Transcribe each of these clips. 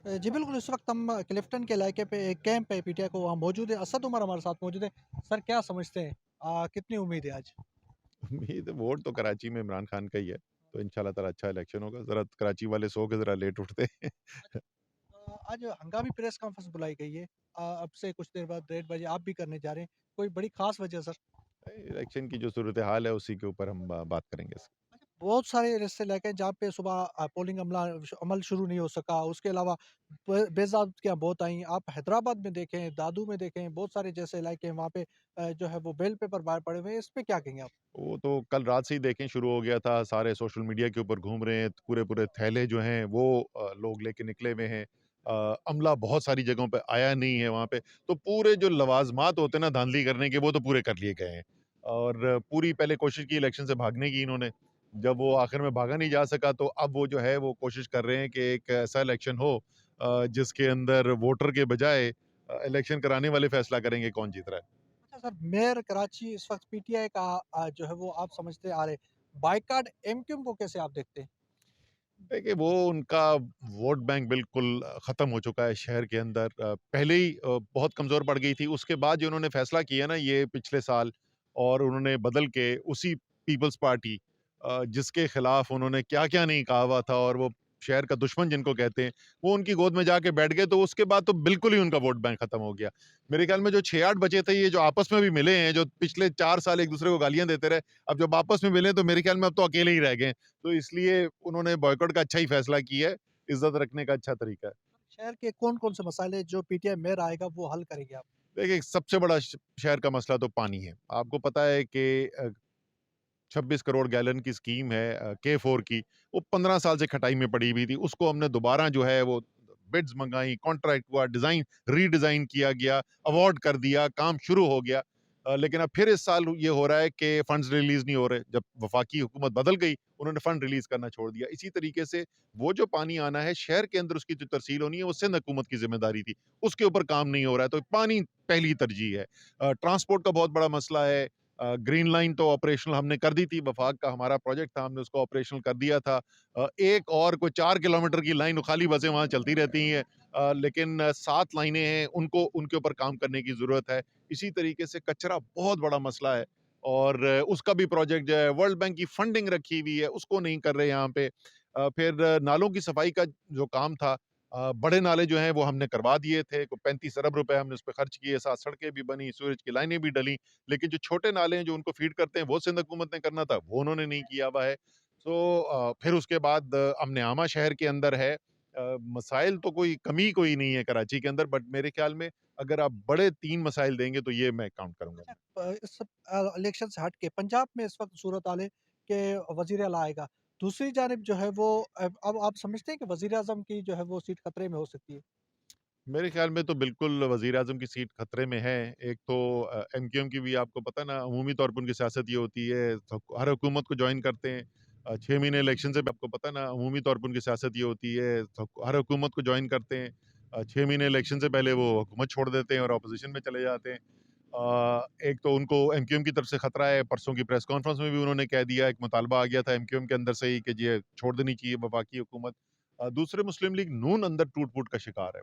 जी बिल्कुल, इस वक़्त हम क्लिफ्टन के इलाके पे एक कैंप है पीटीआई को वहाँ मौजूद है। असद उमर हमारे साथ मौजूद है। सर क्या समझते हैं कितनी उम्मीद है आज? उम्मीद वोट तो कराची में इमरान खान का ही है, तो इंशाल्लाह ताला अच्छा इलेक्शन होगा। ज़रा कराची वाले सो के ज़रा लेट उठते हैं। आज हंगामी प्रेस कॉन्फ्रेंस बुलाई गई है। अब से कुछ देर बाद 1:30 बजे आप भी करने जा रहे हैं। कोई बड़ी ख़ास वजह सर? इलेक्शन की जो सूरत-ए-हाल है उसी के ऊपर हम बात करेंगे। बहुत सारे ऐसे इलाके हैं जहाँ पे सुबह पोलिंग अमल शुरू नहीं हो सका। उसके अलावा बेज़ाब्तियाँ बहुत आई। आप हैदराबाद में देखें, दादू में देखें, बहुत सारे जैसे इलाके हैं वहाँ पे जो है वो बेल पेपर बाहर पड़े हुए हैं। इस पे क्या कहेंगे आप? वो तो कल रात से ही देखें शुरू हो गया था, सारे सोशल मीडिया के ऊपर घूम रहे हैं, पूरे-पूरे थैले जो हैं वो लोग लेके निकले हुए हैं। अमला बहुत सारी जगहों पे आया नहीं है वहाँ पे, तो पूरे जो लवाज़मात होते हैं ना धांधली करने के वो तो पूरे कर लिए गए हैं। और पूरी पहले कोशिश की इलेक्शन से भागने की इन्होंने, जब वो आखिर में भागा नहीं जा सका तो अब वो जो है वो कोशिश कर रहे हैं कि एक ऐसा इलेक्शन हो जिसके अंदर वोटर के बजाय इलेक्शन कराने वाले फैसला करेंगे कौन जीत रहा है। अच्छा सर, मेयर कराची इस वक़्त पीटीआई का जो है वो आप समझते आ रहे बायकॉट एमक्यूएम को कैसे आप देखते हैं? देखिए, वो उनका वोट बैंक बिल्कुल ख़त्म हो चुका है शहर के अंदर। पहले ही बहुत कमज़ोर पड़ गई थी, उसके बाद जो उन्होंने फ़ैसला किया ना ये पिछले साल और उन्होंने बदल के उसी पीपल्स पार्टी जिसके खिलाफ उन्होंने क्या-क्या नहीं कहा हुआ था और वो शहर का दुश्मन जिनको कहते हैं, वो उनकी गोद में जाके बैठ गए, तो उसके बाद तो बिल्कुल ही उनका वोट बैंक ख़त्म हो गया। मेरे ख़्याल में जो 6-8 बचे थे, ये जो आपस में भी मिले हैं, जो पिछले 4 साल एक-दूसरे को गालियाँ देते रहे, अब जब आपस में मिले, तो मेरे ख़्याल में अब तो अकेले ही रह गए हैं। तो इसलिए उन्होंने बॉयकॉट का अच्छा ही फैसला किया है, इज़्ज़त रखने का अच्छा तरीका है। शहर के कौन-कौन से मसाइल हैं जो पीटीआई मेयर आएगा वो हल करेंगे आप? देखिए, सबसे बड़ा शहर का मसला तो पानी है। आपको पता है कि 26 करोड़ गैलन की स्कीम है K4 की, वो 15 साल से खटाई में पड़ी हुई थी। उसको हमने दोबारा जो है वो बिड्स मँगाई, कॉन्ट्रैक्ट हुआ, डिज़ाइन रीडिज़ाइन किया गया, अवार्ड कर दिया, काम शुरू हो गया। लेकिन अब फिर इस साल ये हो रहा है कि फंड्स रिलीज़ नहीं हो रहे। जब वफ़ाकी हुकूमत बदल गई, उन्होंने फंड रिलीज़ करना छोड़ दिया। इसी तरीके से वो जो पानी आना है, शहर के अंदर उसकी जो तरसील होनी है, वो सिंध हुकूमत की ज़िम्मेदारी थी। उसके ऊपर काम नहीं हो रहा है, तो पानी पहली तरजीह है। ट्रांसपोर्ट का बहुत बड़ा मसला है। ग्रीन लाइन तो ऑपरेशनल हमने कर दी थी, वफाक का हमारा प्रोजेक्ट था, हमने उसको ऑपरेशनल कर दिया था। एक और कोई 4 किलोमीटर की लाइन खाली बसें वहाँ चलती रहती हैं, लेकिन 7 लाइनें हैं, उनको उनके ऊपर काम करने की ज़रूरत है। इसी तरीके से कचरा बहुत बड़ा मसला है और उसका भी प्रोजेक्ट जो है वर्ल्ड बैंक की फंडिंग रखी हुई है, उसको नहीं कर रहे यहाँ पे। फिर नालों की सफाई का जो काम था, बड़े नाले जो हैं वो हमने करवा दिए थे, को 35 अरब रुपए हमने उस पे खर्च किए, 7 सड़कें भी बनी, सूरज की लाइनें भी डली। लेकिन जो छोटे नाले हैं जो उनको फीड करते हैं वो सिंध हुकूमत ने करना था, वो उन्होंने नहीं किया हुआ है। तो फिर उसके बाद अमन आमा शहर के अंदर है। मसाइल तो कोई कमी कोई नहीं है कराची के अंदर, बट मेरे ख्याल में अगर आप बड़े 3 मसाइल देंगे तो ये मैं काउंट करूँगा। अच्छा इस इलेक्शन से हट के पंजाब में इस वक़्त सूरत-हाल है कि वज़ीर-ए-आला आएगा। दूसरी जानिब जो है वो अब आप समझते हैं कि वज़ीर-ए-आज़म की जो है वो सीट खतरे में हो सकती है? मेरे ख्याल में तो बिल्कुल वज़ीर-ए-आज़म की सीट खतरे में है। एक तो एमक्यूएम की भी आपको पता है ना, अमूमी तौर पे उनकी सियासत ये होती है, तो हर हुकूमत को जॉइन करते हैं। 6 महीने इलेक्शन से भी आपको पता है ना, अमूमी तौर पे उनकी सियासत ये होती है, तो हर हुकूमत को जॉइन करते हैं। 6 महीने इलेक्शन से पहले वो हुकूमत छोड़ देते हैं और अपोज़िशन में चले जाते हैं। एक तो उनको एमक्यूएम की तरफ से खतरा है, परसों की प्रेस कॉन्फ्रेंस में भी उन्होंने कह दिया, एक मुतालबा आ गया था एमक्यूएम के अंदर से ही कि ये छोड़ देनी चाहिए वफाकी हुकूमत। दूसरे मुस्लिम लीग नून अंदर टूट-फूट का शिकार है।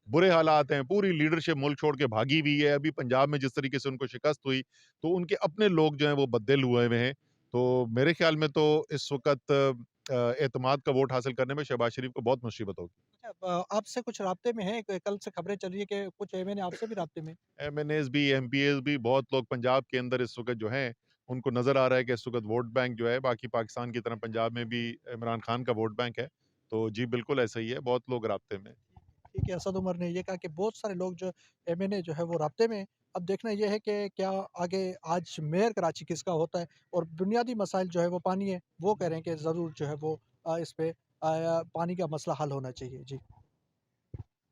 बुरे हालात हैं, पूरी लीडरशिप मुल्क छोड़ के भागी हुई है। अभी पंजाब में जिस तरीके से उनको शिकस्त हुई, तो उनके अपने लोग जो हैं वो बददिल हुए हुए हैं। तो मेरे ख़्याल में तो इस वक़्त एतमाद का वोट हासिल करने में शहबाज़ शरीफ को बहुत मुसीबत होगी। अच्छा आपसे कुछ राब्ते में हैं? कल से खबरें चल रही है कि कुछ एमएनए आपसे भी राब्ते में हैं? एमएनएज़ भी, एमपीएज़ भी बहुत लोग पंजाब के अंदर इस वक़्त जो हैं, उनको नज़र आ रहा है कि इस वक़्त वोट बैंक जो है बाकी पाकिस्तान की तरह पंजाब में भी इमरान खान का वोट बैंक है। तो जी, बिल्कुल ऐसा ही है, बहुत लोग राब्ते में हैं। ठीक है, असद उमर ने ये कहा कि बहुत सारे लोग जो एमएनए जो है वो राब्ते में हैं। अब देखना ये है कि क्या आगे आज मेयर कराची किसका होता है और बुनियादी मसाइल जो है वो पानी है, वो कह रहे हैं कि ज़रूर जो है वो इस पे पानी का मसला हल होना चाहिए। जी।